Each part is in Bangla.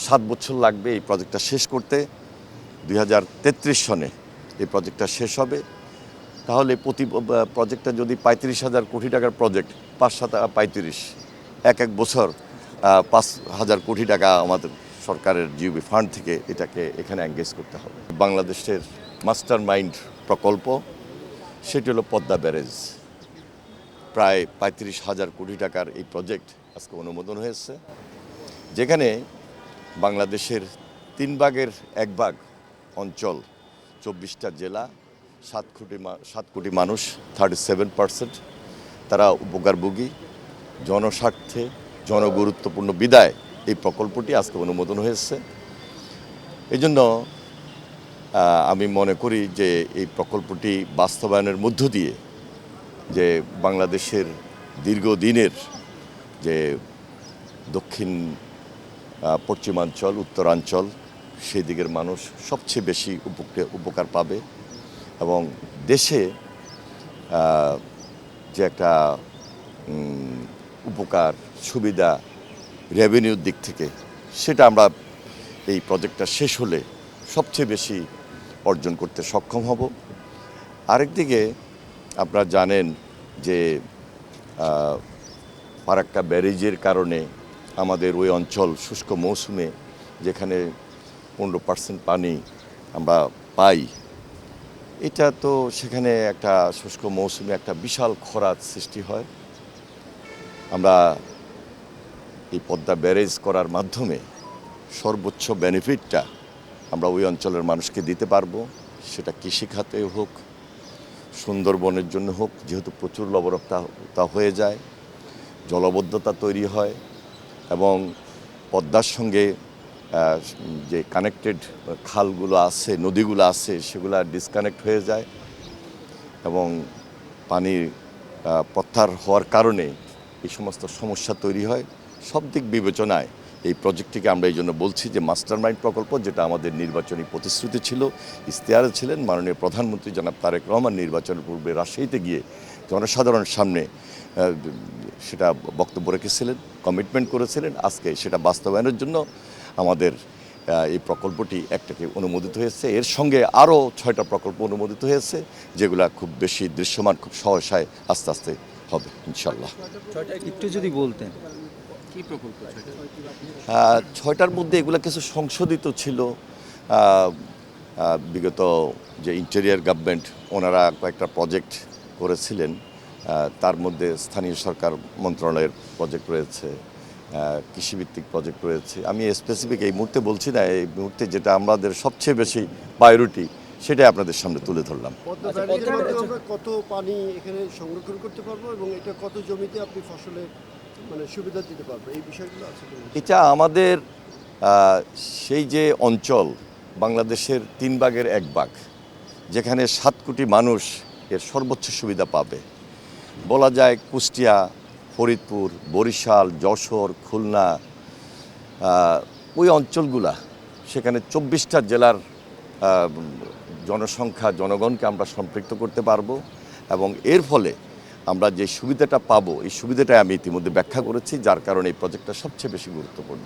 7 বছর লাগবে এই প্রজেক্টটা শেষ করতে। 2033 সনে এই প্রজেক্টটা শেষ হবে। তাহলে প্রতি প্রজেক্টটা যদি 35,000 কোটি টাকার প্রজেক্ট, 5-7 35, এক বছর 5,000 কোটি টাকা আমাদের সরকারের জিওবি ফান্ড থেকে এটাকে এখানে এঙ্গেজ করতে হবে। বাংলাদেশের মাস্টার মাইন্ড প্রকল্প, সেটি হলো পদ্মা ব্যারেজ। প্রায় 35,000 কোটি টাকার এই প্রজেক্ট আজকে অনুমোদন হয়েছে, যেখানে বাংলাদেশের 3 ভাগের 1 ভাগ অঞ্চল, 24টা জেলা, 7 কোটি মানুষ, 37% তারা উপকারভোগী। জনস্বার্থে জনগুরুত্বপূর্ণ বিধায় এই প্রকল্পটি আজকে অনুমোদন হয়েছে। এই জন্য আমি মনে করি যে এই প্রকল্পটি বাস্তবায়নের মধ্য দিয়ে যে বাংলাদেশের দীর্ঘদিনের যে দক্ষিণ পশ্চিমাঞ্চল, উত্তরাঞ্চল, সেই দিকের মানুষ সবচেয়ে বেশি উপকার পাবে এবং দেশে যে একটা উপকার সুবিধা রেভিনিউর দিক থেকে, সেটা আমরা এই প্রজেক্টটা শেষ হলে সবচেয়ে বেশি অর্জন করতে সক্ষম হব। আরেকদিকে আপনারা জানেন যে ফারাক্কা ব্যারেজের কারণে আমাদের ওই অঞ্চল শুষ্ক মৌসুমে, যেখানে 15% পানি আমরা পাই, এটা তো সেখানে একটা শুষ্ক মৌসুমে একটা বিশাল খরার সৃষ্টি হয়। আমরা এই পদ্মা ব্যারেজ করার মাধ্যমে সর্বোচ্চ বেনিফিটটা আমরা ওই অঞ্চলের মানুষকে দিতে পারবো। সেটা কৃষিখাতে হোক, সুন্দরবনের জন্য হোক, যেহেতু প্রচুর লবণাক্ততা হয়ে যায়, জলবদ্ধতা তৈরি হয় এবং পদ্মার সঙ্গে যে কানেক্টেড খালগুলো আছে, নদীগুলো আছে, সেগুলো ডিসকানেক্ট হয়ে যায় এবং পানির প্রত্যাহার হওয়ার কারণে এই সমস্ত সমস্যা তৈরি হয়। সব দিক বিবেচনায় এই প্রজেক্টটিকে আমরা এই জন্য বলছি যে মাস্টার মাইন্ড প্রকল্প, যেটা আমাদের নির্বাচনী প্রতিশ্রুতি ছিল, ইশতেহারে ছিলেন মাননীয় প্রধানমন্ত্রী জনাব তারেক রহমান নির্বাচনের পূর্বে রাজশাহীতে গিয়ে জনসাধারণের সামনে সেটা বক্তব্য রেখেছিলেন, কমিটমেন্ট করেছিলেন। আজকে সেটা বাস্তবায়নের জন্য আমাদের এই প্রকল্পটি একটাকে অনুমোদিত হয়েছে। এর সঙ্গে আরও 6টা প্রকল্প অনুমোদিত হয়েছে, যেগুলো খুব বেশি দৃশ্যমান, খুব সহসায় আস্তে আস্তে হবে ইনশাল্লাহ। একটু যদি বলতেন কি প্রকল্প? 6টার মধ্যে এগুলো কিছু সংশোধিত ছিল। বিগত যে ইন্টেরিয়ার গভর্নমেন্ট, ওনারা কয়েকটা প্রজেক্ট করেছিলেন, তার মধ্যে স্থানীয় সরকার মন্ত্রণালয়ের প্রজেক্ট রয়েছে, কৃষিভিত্তিক প্রজেক্ট রয়েছে। আমি স্পেসিফিক এই মুহূর্তে বলছি না, এই মুহূর্তে যেটা আমাদের সবচেয়ে বেশি প্রায়োরিটি সেটাই আপনাদের সামনে তুলে ধরলাম। আমরা কত পানি এখানে সংরক্ষণ করতে পারবো এবং এটা কত জমিতে আপনি ফসলে মানে সুবিধা দিতে পারবো, এই বিষয়গুলো আছে? এটা আমাদের সেই যে অঞ্চল, বাংলাদেশের 3 ভাগের 1 ভাগ, যেখানে 7 কোটি মানুষ এর সর্বোচ্চ সুবিধা পাবে। বলা যায় কুষ্টিয়া, ফরিদপুর, বরিশাল, যশোর, খুলনা, ওই অঞ্চলগুলা, সেখানে 24টা জেলার জনসংখ্যা, জনগণকে আমরা সম্পৃক্ত করতে পারবো এবং এর ফলে আমরা যে সুবিধাটা পাবো, এই সুবিধাটা আমি ইতিমধ্যে ব্যাখ্যা করেছি, যার কারণে এই প্রজেক্টটা সবচেয়ে বেশি গুরুত্বপূর্ণ।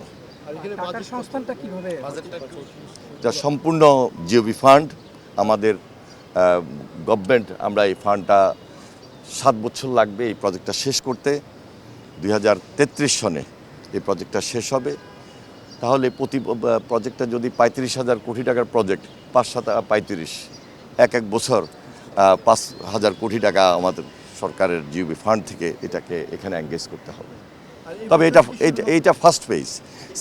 যা সম্পূর্ণ জিওবি ফান্ড, আমাদের গভর্নমেন্ট, আমরা এই ফান্ডটা 7 বছর লাগবে এই প্রজেক্টটা শেষ করতে। 2033 সনে এই প্রজেক্টটা শেষ হবে। তাহলে প্রতি প্রজেক্টটা যদি 35,000 কোটি টাকার প্রজেক্ট, 5-7 35, এক বছর 5,000 কোটি টাকা আমাদের সরকারের জিওবি ফান্ড থেকে এটাকে এখানে এঙ্গেজ করতে হবে। তবে এইটা ফার্স্ট ফেজ।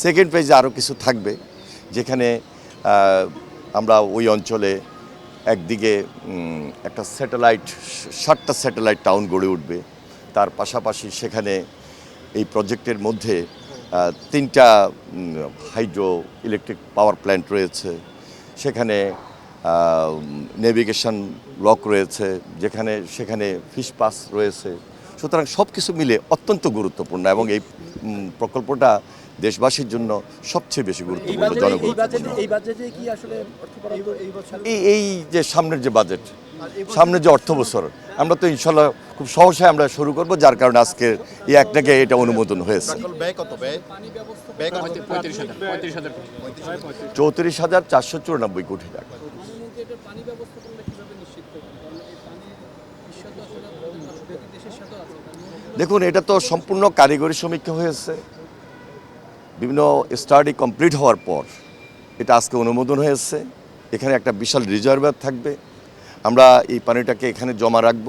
সেকেন্ড ফেজে আরও কিছু থাকবে, যেখানে আমরা ওই অঞ্চলে একদিকে একটা 7টা স্যাটেলাইট টাউন গড়ে উঠবে। তার পাশাপাশি সেখানে এই প্রজেক্টের মধ্যে 3টা হাইড্রো ইলেকট্রিক পাওয়ার প্ল্যান্ট রয়েছে, সেখানে নেভিগেশন লক রয়েছে, সেখানে ফিশ পাস রয়েছে। সুতরাং সব কিছু মিলে অত্যন্ত গুরুত্বপূর্ণ এবং এই প্রকল্পটা দেশবাসীর জন্য সবচেয়ে বেশি গুরুত্বপূর্ণ। এই বাজেটে কি আসলে এই যে সামনের যে বাজেট, সামনে যে অর্থ বছর আমরা তো ইনশাল্লাহ খুব সহসায় আমরা শুরু করব, যার কারণে আজকে এই একটাকে এটা অনুমোদন হয়েছে। ব্যয় কত? ব্যয় 34,494 কোটি টাকা। দেখুন, এটা তো সম্পূর্ণ কারিগরি সমীক্ষা হয়েছে, বিভিন্ন স্টাডি কমপ্লিট হওয়ার পর এটা আজকে অনুমোদন হয়েছে। এখানে একটা বিশাল রিজার্ভার থাকবে, আমরা এই পানিটাকে এখানে জমা রাখব,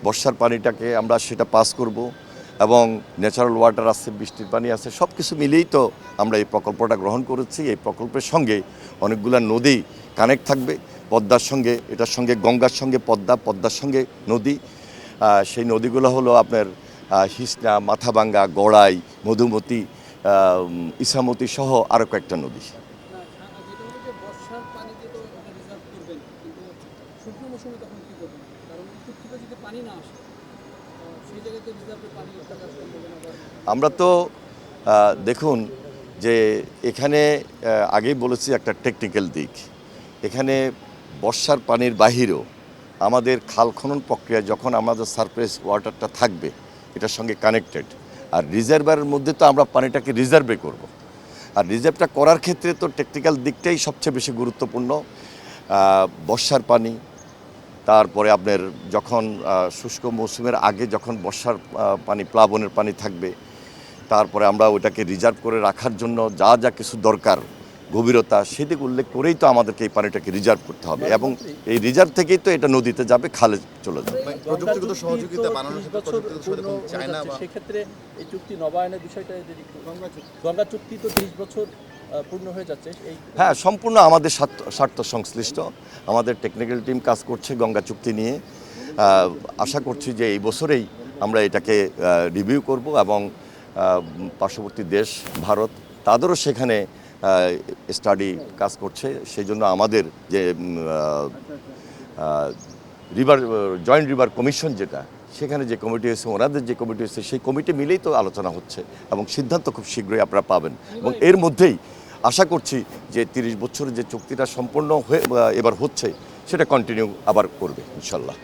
বর্ষার পানিটাকে আমরা সেটা পাস করব, এবং ন্যাচারাল ওয়াটার আছে, বৃষ্টির পানি আছে, সব কিছু মিলেই তো আমরা এই প্রকল্পটা গ্রহণ করেছি। এই প্রকল্পের সঙ্গে অনেকগুলো নদী কানেক্ট থাকবে, পদ্মার সঙ্গে, এটার সঙ্গে গঙ্গার সঙ্গে পদ্মা, পদ্মার সঙ্গে নদী। সেই নদীগুলো হলো আপনার হিসনা, মাথাভাঙ্গা, গড়াই, মধুমতি, ইসামতি সহ আরও কয়েকটা নদী। আমরা তো দেখুন যে এখানে আগেই বলেছি একটা টেকনিক্যাল দিক, এখানে বর্ষার পানির বাহিরেও আমাদের খাল খনন প্রক্রিয়া যখন আমাদের সারফেস ওয়াটারটা থাকবে এটার সঙ্গে কানেক্টেড, আর রিজার্ভারের মধ্যে তো আমরা পানিটাকে রিজার্ভে করব, আর রিজার্ভটা করার ক্ষেত্রে তো টেকনিক্যাল দিকটাই সবচেয়ে বেশি গুরুত্বপূর্ণ। বর্ষার পানি, তারপরে আপনার যখন শুষ্ক মৌসুমের আগে যখন বর্ষার পানি, প্লাবনের পানি থাকবে, তারপরে আমরা ওইটাকে রিজার্ভ করে রাখার জন্য যা যা কিছু দরকার, গভীরতা, সেদিকে উল্লেখ করেই তো আমাদেরকে এই পানিটাকে রিজার্ভ করতে হবে, এবং এই রিজার্ভ থেকেই তো এটা নদীতে যাবে, খালে চলে যাবে। প্রযুক্তিগত সহযোগিতা বানানোর ক্ষেত্রে প্রযুক্তিগত সহযোগিতা চায়না বা সেক্ষেত্রে এই চুক্তি নবায়নের বিষয়টা যদি একটু গঙ্গা চুক্তি তো 30 বছর পূর্ণ হয়ে যাচ্ছে, এই হ্যাঁ, সম্পূর্ণ আমাদের স্বার্থ সংশ্লিষ্ট, আমাদের টেকনিক্যাল টিম কাজ করছে গঙ্গা চুক্তি নিয়ে। আশা করছি যে এই বছরেই আমরা এটাকে রিভিউ করব, এবং পার্শ্ববর্তী দেশ ভারত তাদেরও সেখানে স্টাডি কাজ করছে। সেই জন্য আমাদের যে জয়েন্ট রিভার কমিশন যেটা, সেখানে যে কমিটি হয়েছে, ওনাদের যে কমিটি হয়েছে, সেই কমিটি মিলেই তো আলোচনা হচ্ছে, এবং সিদ্ধান্ত খুব শীঘ্রই আপনারা পাবেন। এবং এর মধ্যেই আশা করছি যে 30 বছরের যে চুক্তিটা সম্পূর্ণ হয়ে এবার হচ্ছে, সেটা কন্টিনিউ আবার করবে ইনশাল্লাহ।